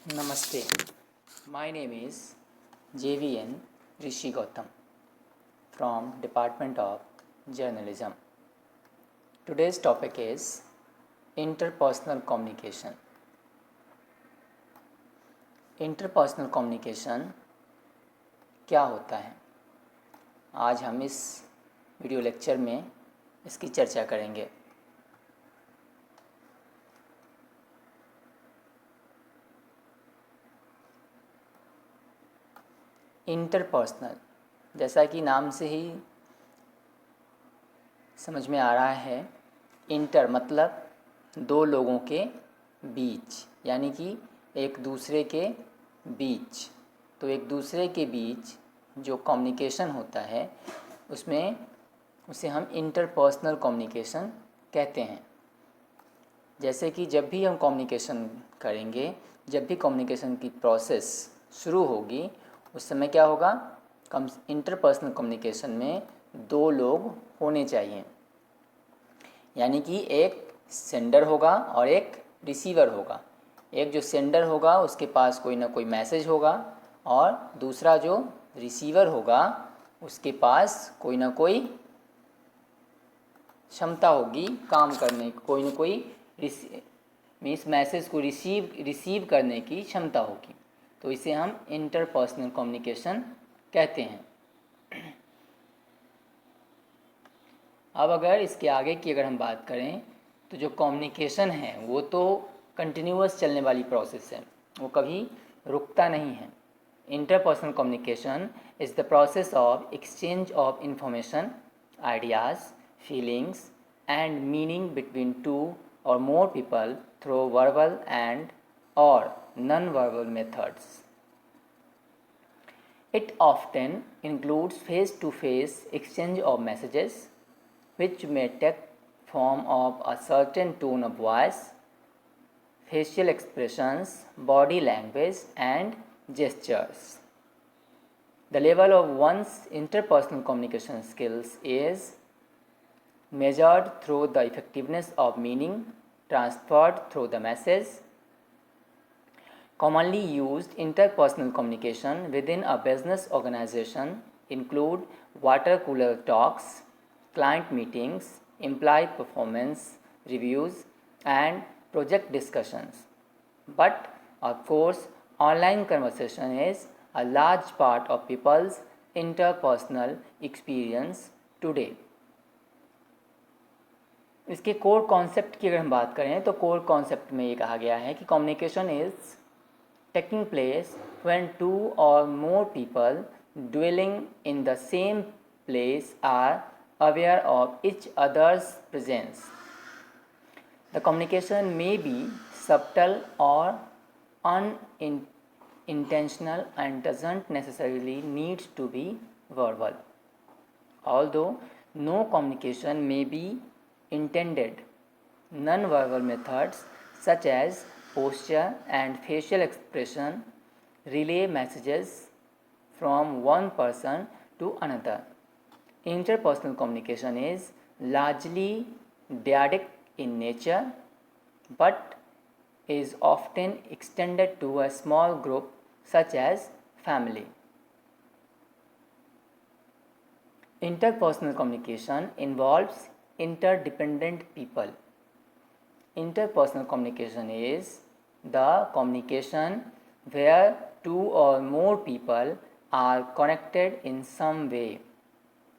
Namaste. My name is JVN Rishi Gautam from Department of Journalism. Today's topic is interpersonal communication. Interpersonal communication क्या होता है? आज हम इस वीडियो लेक्चर में इसकी चर्चा करेंगे. इंटरपर्सनल, जैसा कि नाम से ही समझ में आ रहा है, इंटर मतलब दो लोगों के बीच, यानी कि एक दूसरे के बीच. तो एक दूसरे के बीच जो कम्युनिकेशन होता है उसे हम इंटरपर्सनल कम्युनिकेशन कहते हैं. जैसे कि जब भी हम कम्युनिकेशन करेंगे, जब भी कम्युनिकेशन की प्रोसेस शुरू होगी, उस समय क्या होगा? इंटरपर्सनल कम्युनिकेशन में दो लोग होने चाहिए, यानी कि एक सेंडर होगा और एक रिसीवर होगा. एक जो सेंडर होगा उसके पास कोई ना कोई मैसेज होगा, और दूसरा जो रिसीवर होगा उसके पास कोई ना कोई क्षमता होगी काम करने की, कोई ना कोई इस मैसेज को रिसीव करने की क्षमता होगी. तो इसे हम इंटरपर्सनल कम्युनिकेशन कहते हैं. अब अगर इसके आगे की अगर हम बात करें तो जो कम्युनिकेशन है वो तो कंटिन्यूअस चलने वाली प्रोसेस है, वो कभी रुकता नहीं है. Interpersonal communication is the process of exchange of information, ideas, feelings and meaning between two or more people through verbal and or non-verbal methods. It often includes face-to-face exchange of messages, which may take form of a certain tone of voice, facial expressions, body language, and gestures. The level of one's interpersonal communication skills is measured through the effectiveness of meaning transferred through the message. Commonly used interpersonal communication within a business organization include water cooler talks, client meetings, employee performance reviews, and project discussions. But of course, online conversation is a large part of people's interpersonal experience today. इसके core concept की अगर हम बात करें तो core concept में ये कहा गया है कि communication is taking place when two और more people dwelling in the same place are aware of each others presence. The communication may be subtle और unintentional and doesn't necessarily need to be verbal. Although no communication may be intended, non-verbal methods such as posture and facial expression relay messages from one person to another. Interpersonal communication is largely dyadic in nature, but is often extended to a small group such as family. Interpersonal communication involves interdependent people. Interpersonal communication is the communication where two or more people are connected in some way.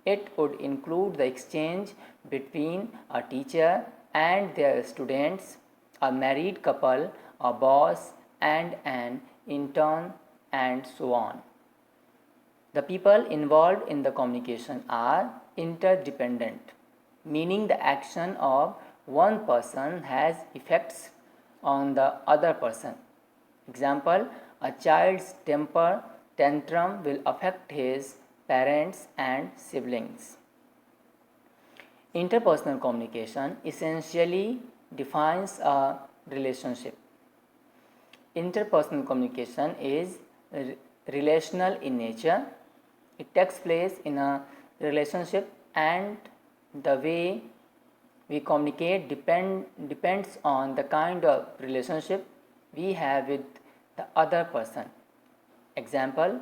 It would include the exchange between a teacher and their students, a married couple, a boss and an intern, and so on. The people involved in the communication are interdependent, meaning the action of one person has effects on the other person. Example, a child's temper tantrum will affect his parents and siblings. Interpersonal communication essentially defines a relationship. Interpersonal communication is relational in nature. It takes place in a relationship, and the way we communicate depends on the kind of relationship we have with the other person. Example,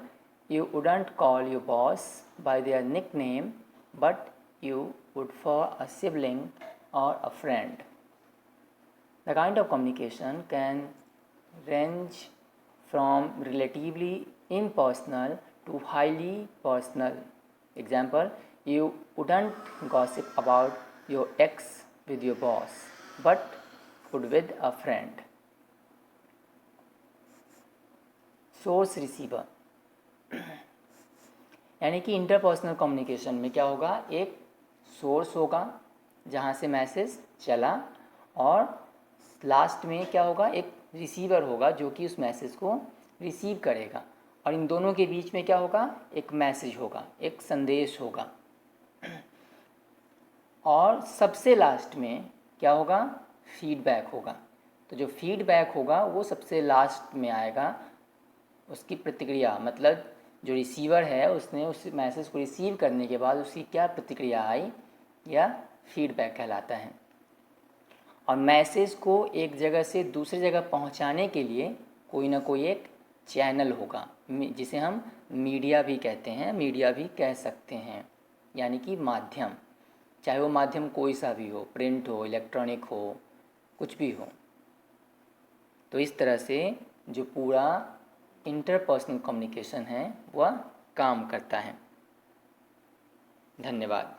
you wouldn't call your boss by their nickname, but you would for a sibling or a friend. The kind of communication can range from relatively impersonal to highly personal. Example, you wouldn't gossip about your ex with your boss, but would with a friend. Source receiver, यानी कि interpersonal communication में क्या होगा, एक source होगा जहाँ से message चला, और लास्ट में क्या होगा, एक रिसीवर होगा जो कि उस मैसेज को रिसीव करेगा, और इन दोनों के बीच में क्या होगा, एक मैसेज होगा, एक संदेश होगा, और सबसे लास्ट में क्या होगा, फीडबैक होगा। तो जो फीडबैक होगा वो सबसे लास्ट में आएगा, उसकी प्रतिक्रिया, मतलब जो रिसीवर है उसने उस मैसेज को रिसीव करने के बाद उसकी क्या प्रतिक्रिया आई, या फीडबैक कहलाता है। और मैसेज को एक जगह से दूसरी जगह पहुंचाने के लिए कोई ना कोई एक चैनल होगा, जिसे हम मीडिया भी कहते हैं, मीडिया भी कह सकते हैं, यानी कि माध्यम, चाहे वो माध्यम कोई सा भी हो, प्रिंट हो, इलेक्ट्रॉनिक हो, कुछ भी हो। तो इस तरह से जो पूरा इंटरपर्सनल कम्युनिकेशन है वह काम करता है। धन्यवाद।